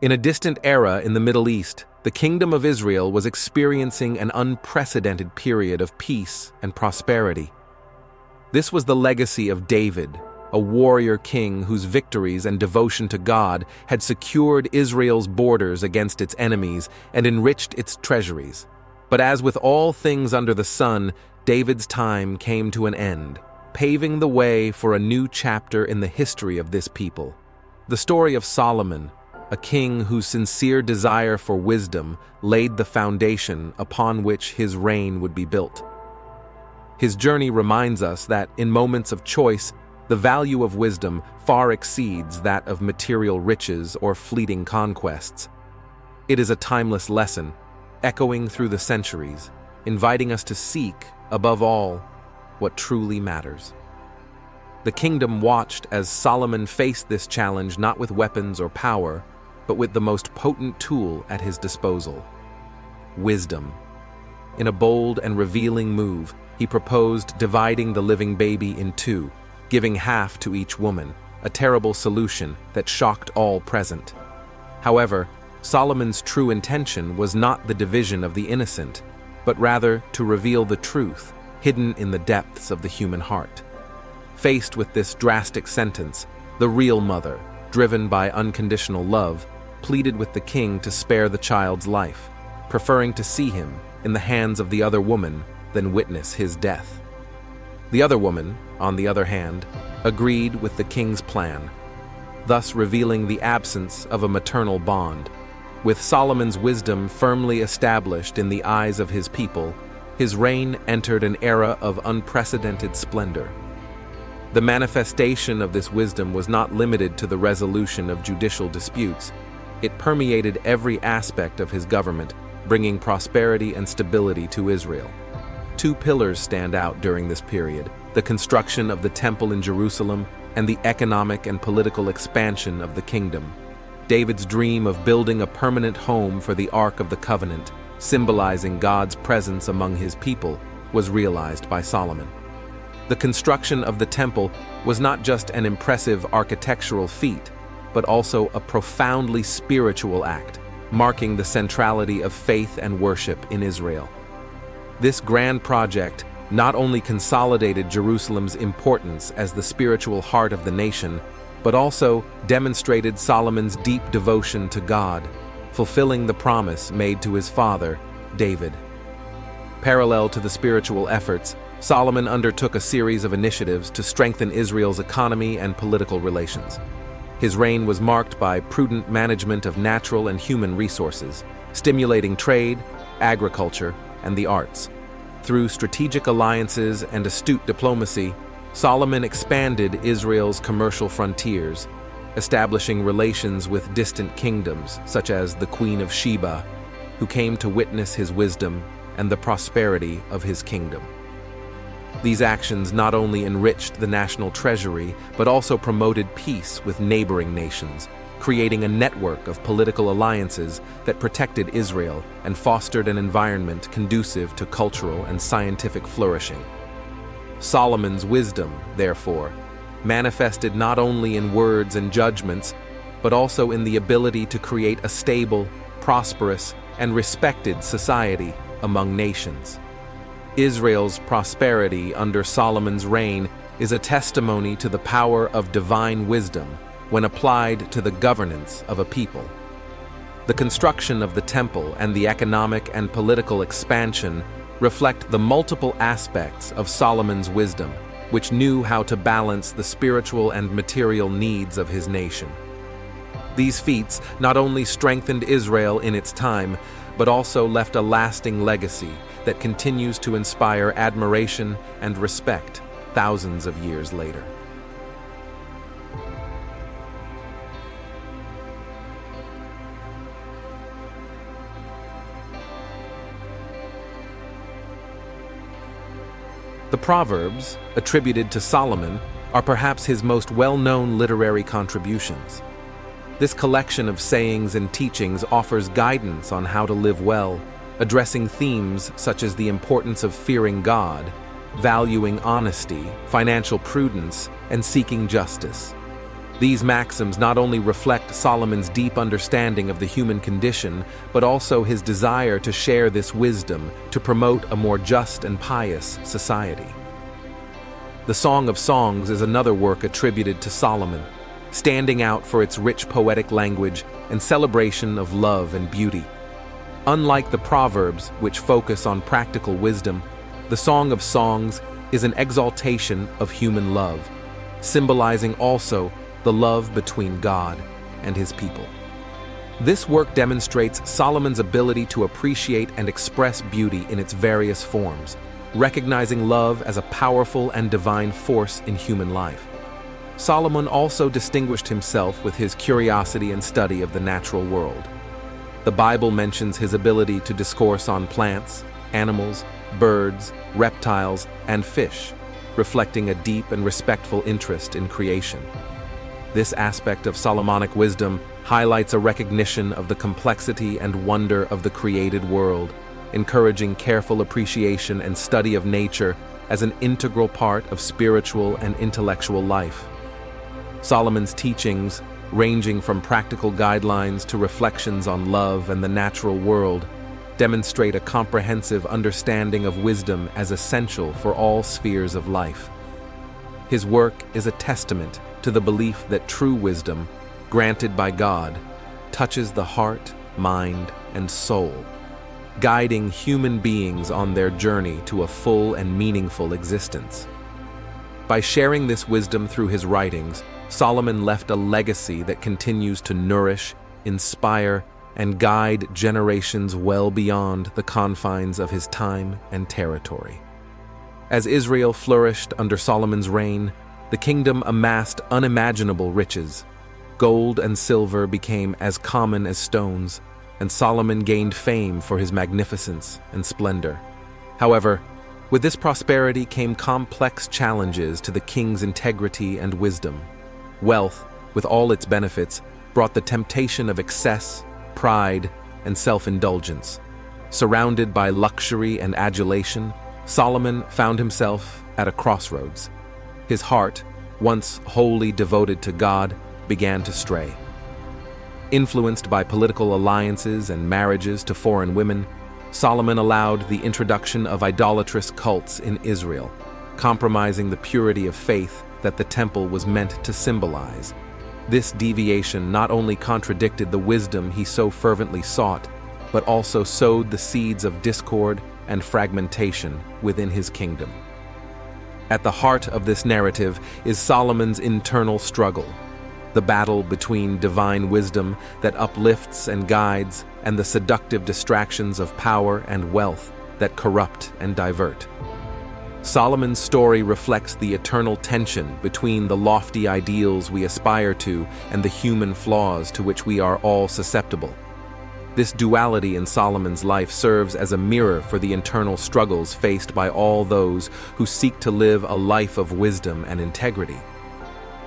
In a distant era in the Middle East, the Kingdom of Israel was experiencing an unprecedented period of peace and prosperity. This was the legacy of David, a warrior king whose victories and devotion to God had secured Israel's borders against its enemies and enriched its treasuries. But as with all things under the sun, David's time came to an end, paving the way for a new chapter in the history of this people. The story of Solomon, a king whose sincere desire for wisdom laid the foundation upon which his reign would be built. His journey reminds us that, in moments of choice, the value of wisdom far exceeds that of material riches or fleeting conquests. It is a timeless lesson, echoing through the centuries, inviting us to seek, above all, what truly matters. The kingdom watched as Solomon faced this challenge not with weapons or power, but with the most potent tool at his disposal: wisdom. In a bold and revealing move, he proposed dividing the living baby in two, giving half to each woman, a terrible solution that shocked all present. However, Solomon's true intention was not the division of the innocent, but rather to reveal the truth hidden in the depths of the human heart. Faced with this drastic sentence, the real mother, driven by unconditional love, pleaded with the king to spare the child's life, preferring to see him in the hands of the other woman than witness his death. The other woman, on the other hand, agreed with the king's plan, thus revealing the absence of a maternal bond. With Solomon's wisdom firmly established in the eyes of his people, his reign entered an era of unprecedented splendor. The manifestation of this wisdom was not limited to the resolution of judicial disputes. It permeated every aspect of his government, bringing prosperity and stability to Israel. Two pillars stand out during this period: the construction of the temple in Jerusalem and the economic and political expansion of the kingdom. David's dream of building a permanent home for the Ark of the Covenant, symbolizing God's presence among his people, was realized by Solomon. The construction of the temple was not just an impressive architectural feat, but also a profoundly spiritual act, marking the centrality of faith and worship in Israel. This grand project not only consolidated Jerusalem's importance as the spiritual heart of the nation, but also demonstrated Solomon's deep devotion to God, fulfilling the promise made to his father, David. Parallel to the spiritual efforts, Solomon undertook a series of initiatives to strengthen Israel's economy and political relations. His reign was marked by prudent management of natural and human resources, stimulating trade, agriculture, and the arts. Through strategic alliances and astute diplomacy, Solomon expanded Israel's commercial frontiers, establishing relations with distant kingdoms such as the Queen of Sheba, who came to witness his wisdom and the prosperity of his kingdom. These actions not only enriched the national treasury, but also promoted peace with neighboring nations, creating a network of political alliances that protected Israel and fostered an environment conducive to cultural and scientific flourishing. Solomon's wisdom, therefore, manifested not only in words and judgments, but also in the ability to create a stable, prosperous, and respected society among nations. Israel's prosperity under Solomon's reign is a testimony to the power of divine wisdom when applied to the governance of a people. The construction of the temple and the economic and political expansion reflect the multiple aspects of Solomon's wisdom, which knew how to balance the spiritual and material needs of his nation. These feats not only strengthened Israel in its time, but also left a lasting legacy that continues to inspire admiration and respect thousands of years later. The Proverbs, attributed to Solomon, are perhaps his most well-known literary contributions. This collection of sayings and teachings offers guidance on how to live well, addressing themes such as the importance of fearing God, valuing honesty, financial prudence, and seeking justice. These maxims not only reflect Solomon's deep understanding of the human condition, but also his desire to share this wisdom to promote a more just and pious society. The Song of Songs is another work attributed to Solomon, standing out for its rich poetic language and celebration of love and beauty. Unlike the Proverbs, which focus on practical wisdom, the Song of Songs is an exaltation of human love, symbolizing also the love between God and his people. This work demonstrates Solomon's ability to appreciate and express beauty in its various forms, recognizing love as a powerful and divine force in human life. Solomon also distinguished himself with his curiosity and study of the natural world. The Bible mentions his ability to discourse on plants, animals, birds, reptiles, and fish, reflecting a deep and respectful interest in creation. This aspect of Solomonic wisdom highlights a recognition of the complexity and wonder of the created world, encouraging careful appreciation and study of nature as an integral part of spiritual and intellectual life. Solomon's teachings, ranging from practical guidelines to reflections on love and the natural world, demonstrate a comprehensive understanding of wisdom as essential for all spheres of life. His work is a testament to the belief that true wisdom, granted by God, touches the heart, mind, and soul, guiding human beings on their journey to a full and meaningful existence. By sharing this wisdom through his writings, Solomon left a legacy that continues to nourish, inspire, and guide generations well beyond the confines of his time and territory. As Israel flourished under Solomon's reign, the kingdom amassed unimaginable riches. Gold and silver became as common as stones, and Solomon gained fame for his magnificence and splendor. However, with this prosperity came complex challenges to the king's integrity and wisdom. Wealth, with all its benefits, brought the temptation of excess, pride, and self-indulgence. Surrounded by luxury and adulation, Solomon found himself at a crossroads. His heart, once wholly devoted to God, began to stray. Influenced by political alliances and marriages to foreign women, Solomon allowed the introduction of idolatrous cults in Israel, compromising the purity of faith that the temple was meant to symbolize. This deviation not only contradicted the wisdom he so fervently sought, but also sowed the seeds of discord and fragmentation within his kingdom. At the heart of this narrative is Solomon's internal struggle, the battle between divine wisdom that uplifts and guides and the seductive distractions of power and wealth that corrupt and divert. Solomon's story reflects the eternal tension between the lofty ideals we aspire to and the human flaws to which we are all susceptible. This duality in Solomon's life serves as a mirror for the internal struggles faced by all those who seek to live a life of wisdom and integrity.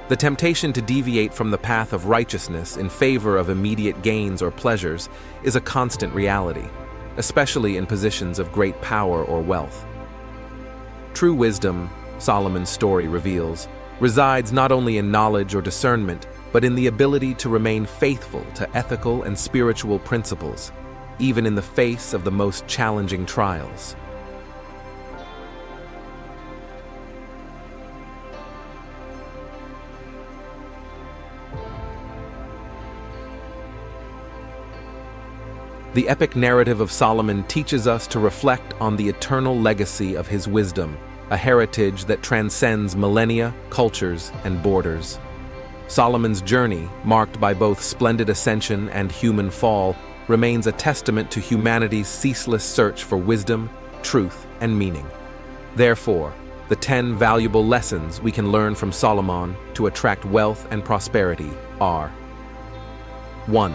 The temptation to deviate from the path of righteousness in favor of immediate gains or pleasures is a constant reality, especially in positions of great power or wealth. True wisdom, Solomon's story reveals, resides not only in knowledge or discernment, but in the ability to remain faithful to ethical and spiritual principles, even in the face of the most challenging trials. The epic narrative of Solomon teaches us to reflect on the eternal legacy of his wisdom, a heritage that transcends millennia, cultures, and borders. Solomon's journey, marked by both splendid ascension and human fall, remains a testament to humanity's ceaseless search for wisdom, truth, and meaning. Therefore, the 10 valuable lessons we can learn from Solomon to attract wealth and prosperity are: 1.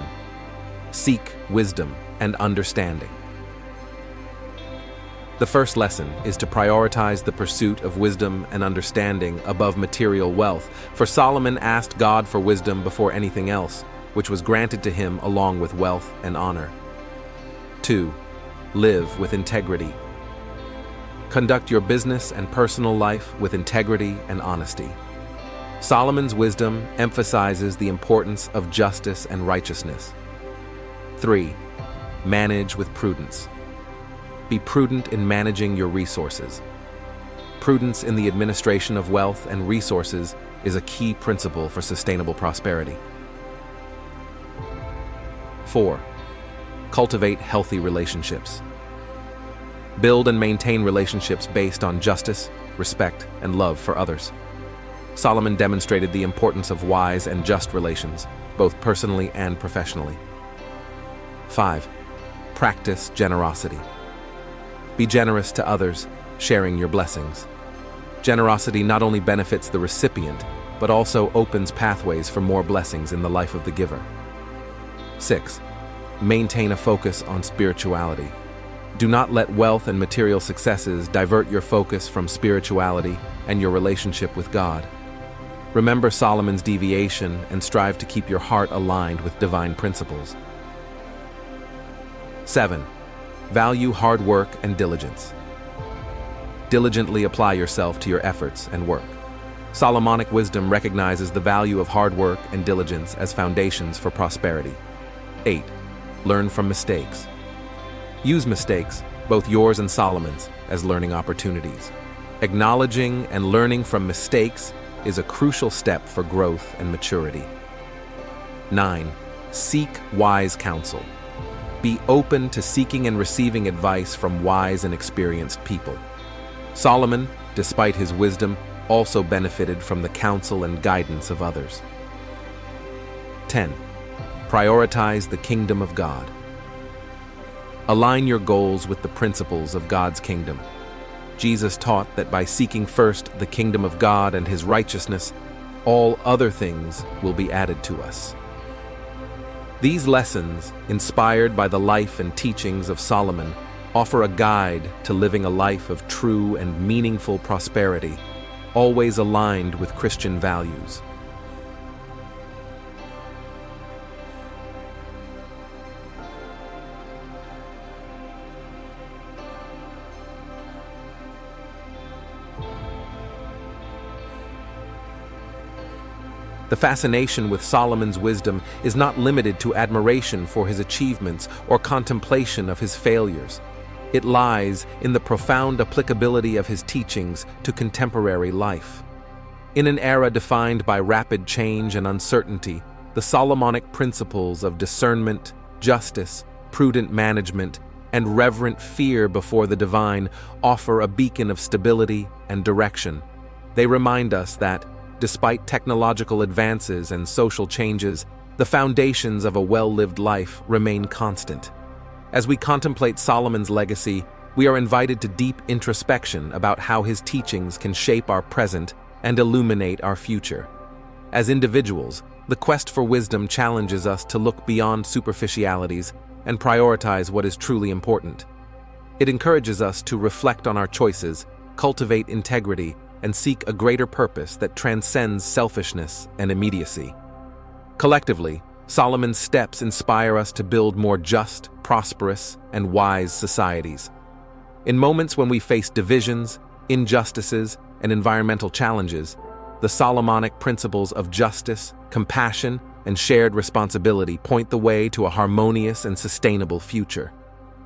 Seek wisdom and understanding. The first lesson is to prioritize the pursuit of wisdom and understanding above material wealth, for Solomon asked God for wisdom before anything else, which was granted to him along with wealth and honor. 2. Live with integrity. Conduct your business and personal life with integrity and honesty. Solomon's wisdom emphasizes the importance of justice and righteousness. 3. Manage with prudence. Be prudent in managing your resources. Prudence in the administration of wealth and resources is a key principle for sustainable prosperity. 4. Cultivate healthy relationships. Build and maintain relationships based on justice, respect, and love for others. Solomon demonstrated the importance of wise and just relations, both personally and professionally. 5. Practice generosity. Be generous to others, sharing your blessings. Generosity not only benefits the recipient, but also opens pathways for more blessings in the life of the giver. 6. Maintain a focus on spirituality. Do not let wealth and material successes divert your focus from spirituality and your relationship with God. Remember Solomon's deviation and strive to keep your heart aligned with divine principles. 7. Value hard work and diligence. Diligently apply yourself to your efforts and work. Solomonic wisdom recognizes the value of hard work and diligence as foundations for prosperity. 8. Learn from mistakes. Use mistakes, both yours and Solomon's, as learning opportunities. Acknowledging and learning from mistakes is a crucial step for growth and maturity. 9. Seek wise counsel. Be open to seeking and receiving advice from wise and experienced people. Solomon, despite his wisdom, also benefited from the counsel and guidance of others. 10. Prioritize the kingdom of God. Align your goals with the principles of God's kingdom. Jesus taught that by seeking first the kingdom of God and his righteousness, all other things will be added to us. These lessons, inspired by the life and teachings of Solomon, offer a guide to living a life of true and meaningful prosperity, always aligned with Christian values. The fascination with Solomon's wisdom is not limited to admiration for his achievements or contemplation of his failures. It lies in the profound applicability of his teachings to contemporary life. In an era defined by rapid change and uncertainty, the Solomonic principles of discernment, justice, prudent management, and reverent fear before the divine offer a beacon of stability and direction. They remind us that, despite technological advances and social changes, the foundations of a well-lived life remain constant. As we contemplate Solomon's legacy, we are invited to deep introspection about how his teachings can shape our present and illuminate our future. As individuals, the quest for wisdom challenges us to look beyond superficialities and prioritize what is truly important. It encourages us to reflect on our choices, cultivate integrity, and seek a greater purpose that transcends selfishness and immediacy. Collectively, Solomon's steps inspire us to build more just, prosperous, and wise societies. In moments when we face divisions, injustices, and environmental challenges, the Solomonic principles of justice, compassion, and shared responsibility point the way to a harmonious and sustainable future.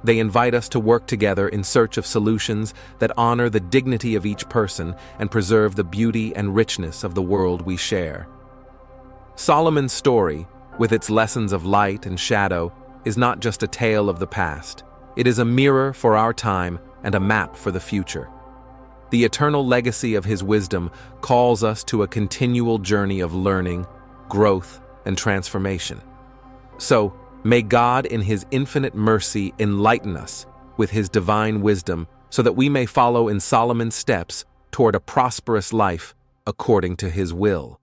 They invite us to work together in search of solutions that honor the dignity of each person and preserve the beauty and richness of the world we share. Solomon's story, with its lessons of light and shadow, is not just a tale of the past. It is a mirror for our time and a map for the future. The eternal legacy of his wisdom calls us to a continual journey of learning, growth, and transformation. So, may God in his infinite mercy enlighten us with his divine wisdom so that we may follow in Solomon's steps toward a prosperous life according to his will.